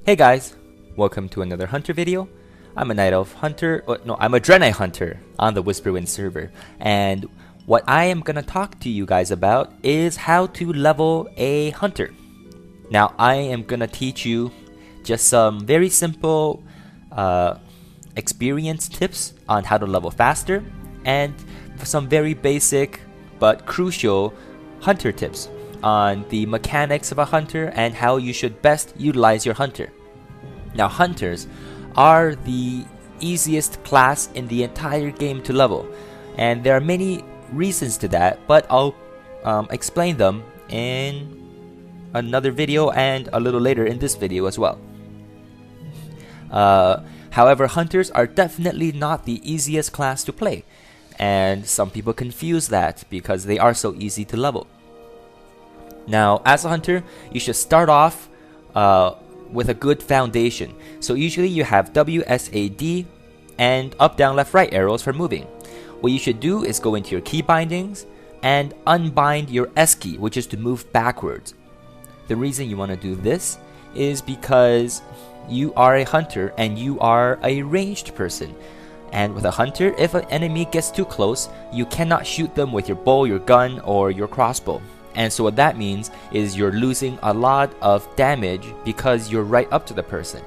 Hey guys, welcome to another Hunter video. I'm a Night Elf Hunter, I'm a Draenei Hunter on the Whisperwind server, and what I am gonna talk to you guys about is how to level a Hunter. Now I am gonna teach you just some very simple experience tips on how to level faster, and some very basic but crucial Hunter tips on the mechanics of a hunter and how you should best utilize your hunter. Now, hunters are the easiest class in the entire game to level, and there are many reasons to that, but I'll explain them in another video and a little later in this video as well. However, hunters are definitely not the easiest class to play, and some people confuse that because they are so easy to level. Now, as a hunter, you should start off with a good foundation. So usually you have W, S, A, D, and up, down, left, right arrows for moving. What you should do is go into your key bindings and unbind your S key, which is to move backwards. The reason you want to do this is because you are a hunter and you are a ranged person. And with a hunter, if an enemy gets too close, you cannot shoot them with your bow, your gun, or your crossbow. And so what that means is you're losing a lot of damage because you're right up to the person.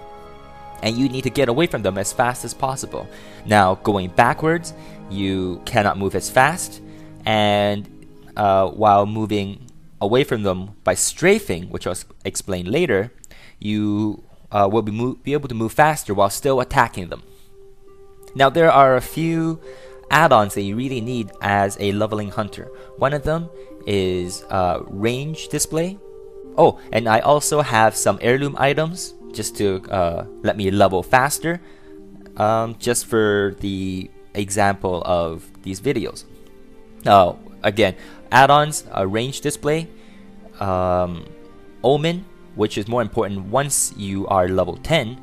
And you need to get away from them as fast as possible. Now, going backwards, you cannot move as fast. And while moving away from them by strafing, which I'll explain later, you will be able to move faster while still attacking them. Now, there are a few add-ons that you really need as a leveling hunter. One of them is range display. Oh, and I also have some heirloom items just to let me level faster, just for the example of these videos. Now, again, add-ons, range display, omen, which is more important once you are level 10,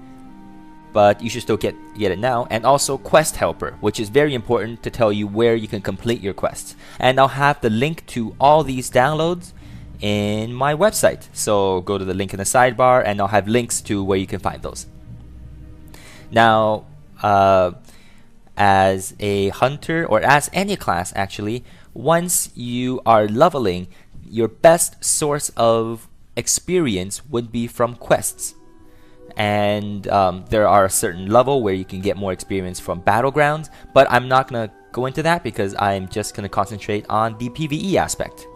but you should still get it now, and also quest helper, which is very important to tell you where you can complete your quests. And I'll have the link to all these downloads in my website, so go to the link in the sidebar and I'll have links to where you can find those. Now, as a hunter, or as any class actually, once you are leveling, your best source of experience would be from quests. And there are a certain level where you can get more experience from battlegrounds, but I'm not going to go into that because I'm just going to concentrate on the PvE aspect.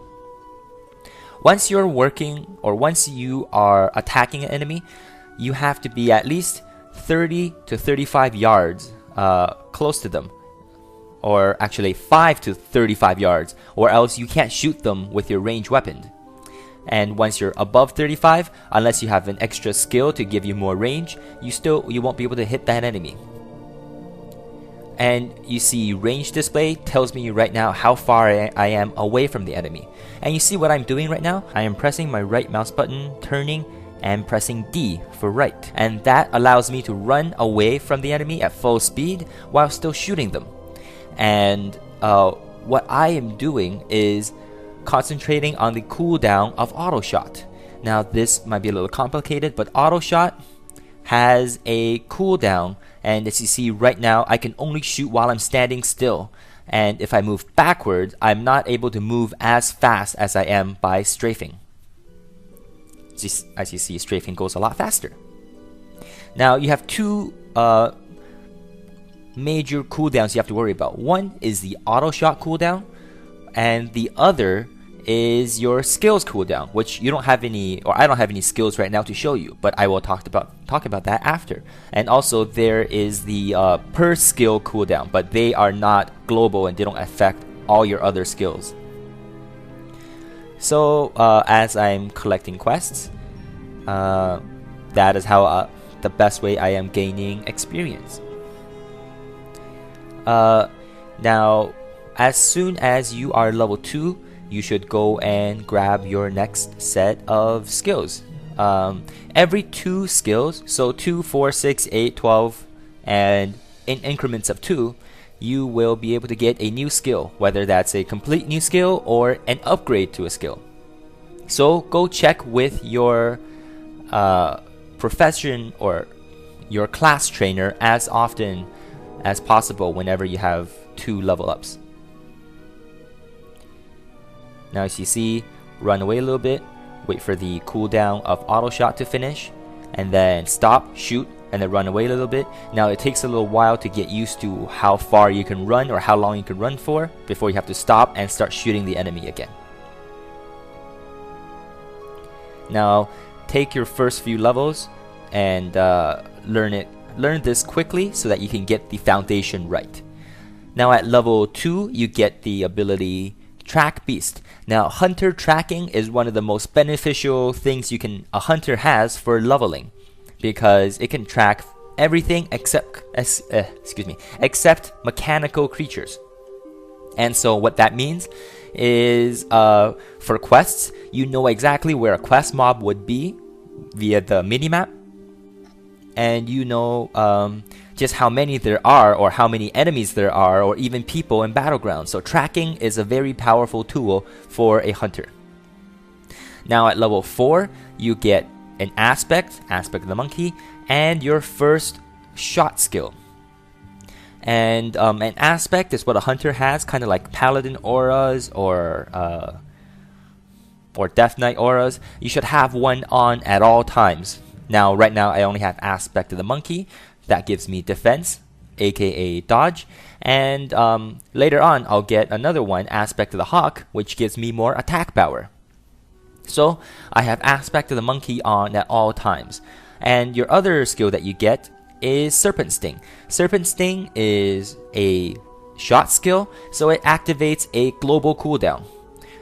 Once you're working, or once you are attacking an enemy, you have to be at least 30 to 35 yards close to them, or actually 5 to 35 yards, or else you can't shoot them with your ranged weapon. And once you're above 35, unless you have an extra skill to give you more range, you won't be able to hit that enemy. And you see range display tells me right now how far I am away from the enemy. And you see what I'm doing right now? I am pressing my right mouse button, turning, and pressing D for right. And that allows me to run away from the enemy at full speed while still shooting them. And what I am doing is concentrating on the cooldown of auto shot. Now, this might be a little complicated, but auto shot has a cooldown, and as you see right now, I can only shoot while I'm standing still. And if I move backwards, I'm not able to move as fast as I am by strafing. As you see, strafing goes a lot faster. Now, you have two major cooldowns you have to worry about. One is the auto shot cooldown, and the other is your skills cooldown, which you don't have any, or I don't have any skills right now to show you, but I will talk about that after. And also there is the per skill cooldown, but they are not global and they don't affect all your other skills. So as I'm collecting quests, that is how the best way I am gaining experience. Now, as soon as you are level 2, you should go and grab your next set of skills. Every 2 skills, so 2, 4, 6, 8, 12, and in increments of 2, you will be able to get a new skill, whether that's a complete new skill or an upgrade to a skill. So go check with your profession or your class trainer as often as possible whenever you have 2 level ups. Now as you see, run away a little bit, wait for the cooldown of auto shot to finish, and then stop, shoot, and then run away a little bit. Now it takes a little while to get used to how far you can run or how long you can run for before you have to stop and start shooting the enemy again. Now take your first few levels and learn this quickly so that you can get the foundation right. Now at level 2 you get the ability Track Beast. Now hunter tracking is one of the most beneficial things a hunter has for leveling, because it can track everything except mechanical creatures. And so what that means is for quests, you know exactly where a quest mob would be via the minimap, and you know just how many there are or how many enemies there are or even people in battlegrounds. So tracking is a very powerful tool for a hunter. Now at level 4 you get an aspect of the monkey, and your first shot skill. And an aspect is what a hunter has, kind of like paladin auras or death knight auras. You should have one on at all times. Now right now I only have aspect of the monkey. That gives me defense, aka dodge, and later on I'll get another one, aspect of the hawk, which gives me more attack power. So I have aspect of the monkey on at all times. And your other skill that you get is Serpent Sting. Serpent Sting is a shot skill, so it activates a global cooldown.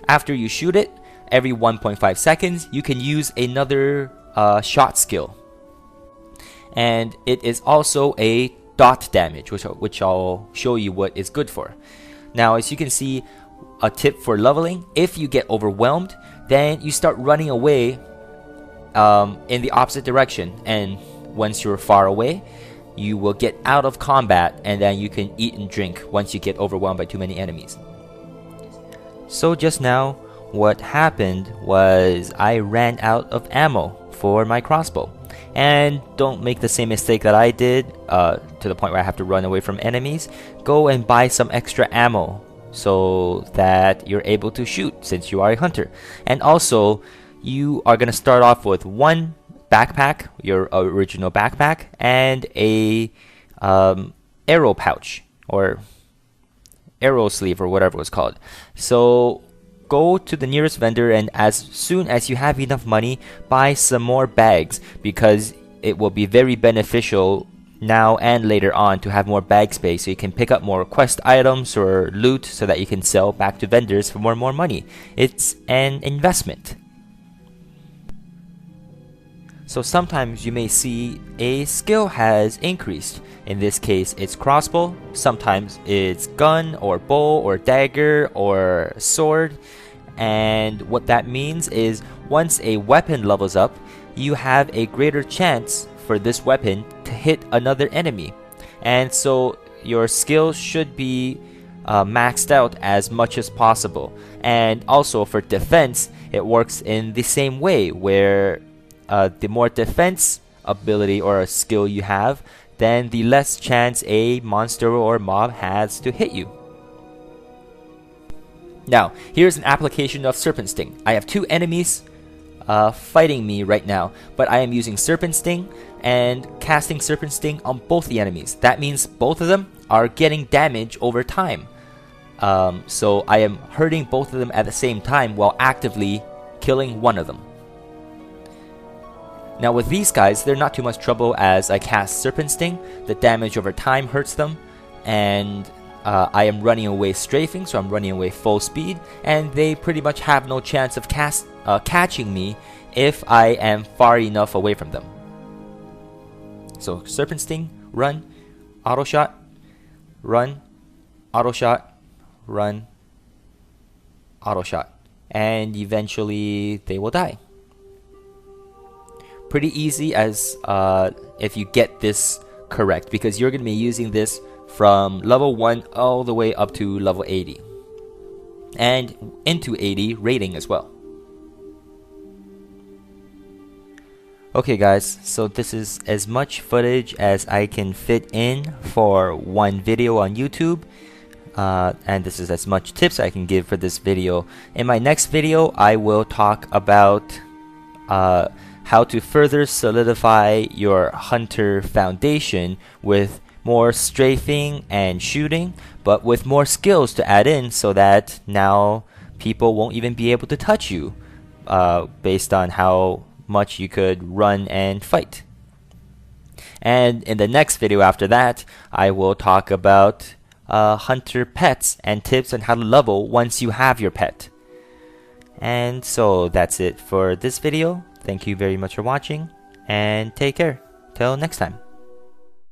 After you shoot it, every 1.5 seconds you can use another shot skill. And it is also a dot damage, which I'll show you what is good for. Now as you can see, a tip for leveling: if you get overwhelmed, then you start running away in the opposite direction, and once you're far away you will get out of combat, and then you can eat and drink once you get overwhelmed by too many enemies. So just now what happened was I ran out of ammo for my crossbow. And don't make the same mistake that I did to the point where I have to run away from enemies. Go and buy some extra ammo so that you're able to shoot, since you are a hunter. And also, you are going to start off with one backpack, your original backpack, and a arrow pouch or arrow sleeve or whatever it was called. So go to the nearest vendor, and as soon as you have enough money, buy some more bags, because it will be very beneficial now and later on to have more bag space, so you can pick up more quest items or loot so that you can sell back to vendors for more money. It's an investment. So sometimes you may see a skill has increased. In this case it's crossbow, sometimes it's gun or bow or dagger or sword. And what that means is once a weapon levels up, you have a greater chance for this weapon to hit another enemy. And so your skills should be maxed out as much as possible. And also for defense, it works in the same way, where the more defense ability or a skill you have, then the less chance a monster or mob has to hit you. Now, here's an application of Serpent Sting. I have 2 enemies fighting me right now, but I am using Serpent Sting and casting Serpent Sting on both the enemies. That means both of them are getting damage over time. So I am hurting both of them at the same time while actively killing one of them. Now with these guys, they're not too much trouble as I cast Serpent Sting. The damage over time hurts them, and I am running away strafing, so I'm running away full speed, and they pretty much have no chance of catching me if I am far enough away from them. So Serpent Sting, run, auto shot, run, auto shot, run, auto shot, and eventually they will die. Pretty easy as if you get this correct, because you're going to be using this from level 1 all the way up to level 80 and into 80 rating as well. Okay guys, so this is as much footage as I can fit in for one video on YouTube. And this is as much tips I can give for this video. In my next video, I will talk about how to further solidify your hunter foundation with more strafing and shooting, but with more skills to add in so that now people won't even be able to touch you based on how much you could run and fight. And in the next video after that, I will talk about hunter pets and tips on how to level once you have your pet. And so that's it for this video. Thank you very much for watching, and take care. Till next time.